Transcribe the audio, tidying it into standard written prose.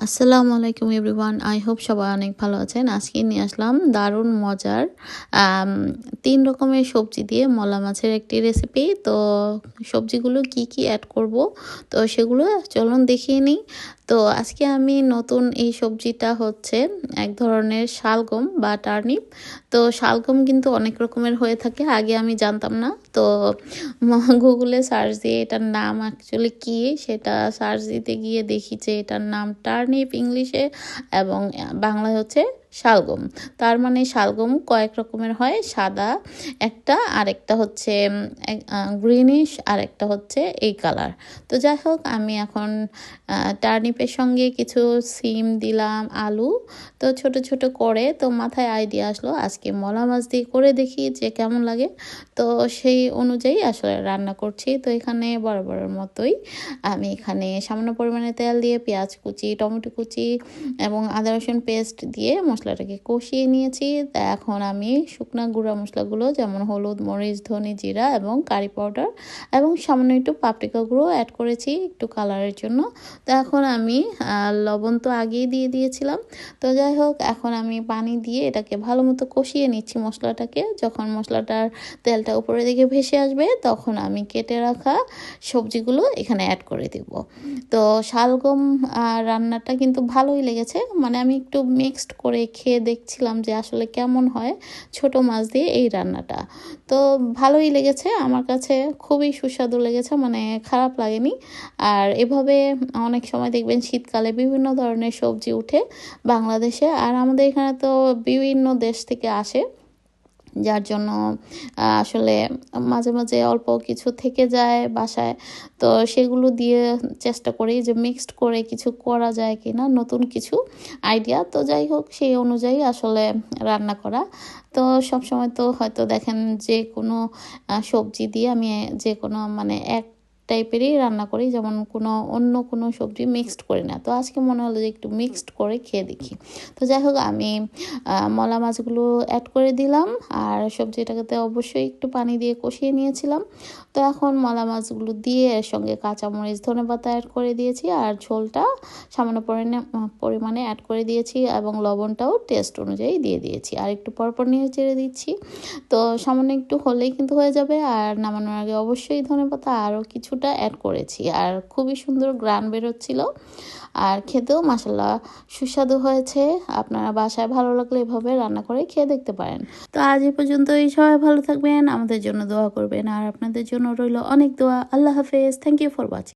আসসালামু আলাইকুম everyone. I hope সবাই অনেক ভালো আছেন। আজকে নিয়ে আসলাম দারুণ মজার আম ৩ রকমের সবজি দিয়ে মলা মাছের একটি রেসিপি। তো সবজিগুলো কি এড করব, তো সেগুলো চলুন দেখিয়ে নিই। তো আজকে আমি নতুন এই সবজিটা হচ্ছে এক ধরনের শালগম বা টার্নিপ। তো শালগম কিন্তু অনেক রকমের হয়ে থাকে, আগে আমি জানতাম না। তো গুগলে সার্চ দিয়ে এটার নাম অ্যাকচুয়ালি কী সেটা সার্চ দিতে গিয়ে দেখি যে এটার নাম টার্নিপ ইংলিশে, এবং বাংলায় হচ্ছে শালগম। তার মানে শালগম কয়েক রকমের হয়, সাদা একটা, আরেকটা হচ্ছে গ্রিনিশ, আর একটা হচ্ছে এই কালার। তো যাই হোক, আমি এখন টার্নিপের সঙ্গে কিছু সিম দিলাম, আলু। তো ছোট ছোট করে তো মাথায় আইডিয়া আসলো আজকে মলা মাছ দিয়ে করে দেখি যে কেমন লাগে। তো সেই অনুযায়ী আসলে রান্না করছি। তো এখানে বরাবরের মতোই আমি এখানে সামান্য পরিমাণে তেল দিয়ে পেঁয়াজ কুচি, টমেটো কুচি এবং আদা রসুন পেস্ট দিয়ে মশলাটাকে কষিয়ে নিয়েছি। তা এখন আমি শুকনা গুঁড়া মশলাগুলো যেমন হলুদ, মরিচ, ধনে, জিরা এবং কারি পাউডার এবং সামান্য একটু পাপরিকা গুঁড়ো অ্যাড করেছি একটু কালারের জন্য। তো এখন আমি লবণ তো আগেই দিয়ে দিয়েছিলাম। তো যাই হোক, এখন আমি পানি দিয়ে এটাকে ভালো মতো কষিয়ে নিচ্ছি মশলাটাকে। যখন মশলাটার তেলটা উপরের দিকে ভেসে আসবে তখন আমি কেটে রাখা সবজিগুলো এখানে অ্যাড করে দেব। তো শালগম রান্নাটা কিন্তু ভালোই লেগেছে, মানে আমি একটু মিক্সড করে খেয়ে দেখছিলাম যে আসলে কেমন হয় ছোট মাছ দিয়ে এই রান্নাটা। তো ভালোই লেগেছে আমার কাছে, খুবই সুস্বাদু লেগেছে, মানে খারাপ লাগেনি। আর এভাবে অনেক সময় দেখবেন শীতকালে বিভিন্ন ধরনের সবজি উঠে বাংলাদেশে, আর আমাদের এখানে তো বিভিন্ন দেশ থেকে আসে, যার জন্য আসলে মাঝে মাঝে অল্প কিছু থেকে যায় বাসায়। তো সেগুলো দিয়ে চেষ্টা করি যে মিক্সড করে কিছু করা যায় কিনা, নতুন কিছু আইডিয়া। তো যাই হোক, সেই অনুযায়ী আসলে রান্না করা। তো সবসময় তো হয়তো দেখেন যে কোনো সবজি দিয়ে আমি যে কোনো মানে এক টাইপেরই রান্না করি, যেমন অন্য কোনো সবজি মিক্সড করি না। তো আজকে মনে হলো যে একটু মিক্সড করে খেয়ে দেখি। তো যাই হোক, আমি মলা মাছগুলো অ্যাড করে দিলাম, আর সবজিটাকে অবশ্যই একটু পানি দিয়ে কষিয়ে নিয়েছিলাম। তো এখন মলা মাছগুলো দিয়ে এর সঙ্গে কাঁচামরিচ, ধনেপাতা অ্যাড করে দিয়েছি, আর ঝোলটা সামান্য পরিমাণে অ্যাড করে দিয়েছি এবং লবণটাও টেস্ট অনুযায়ী দিয়ে দিয়েছি। আর একটু পরপর নিয়ে চেড়ে দিচ্ছি। তো সামান্য একটু হলেই কিন্তু হয়ে যাবে। আর নামানোর আগে অবশ্যই ধনেপাতা আরও কিছুটা অ্যাড করেছি, আর খুবই সুন্দর গ্রান বেরোচ্ছিল। আর খেতেও মাশাআল্লাহ সুস্বাদু হয়েছে। আপনারা বাসায় ভালো লাগলে এভাবে রান্না করে খেয়ে দেখতে পারেন। তো আজ এ পর্যন্তই, সবাই ভালো থাকবেন, আমাদের জন্য দোয়া করবেন, আর আপনাদের জন্য রইল অনেক দোয়া। আল্লাহ হাফেজ। Thank you for watching.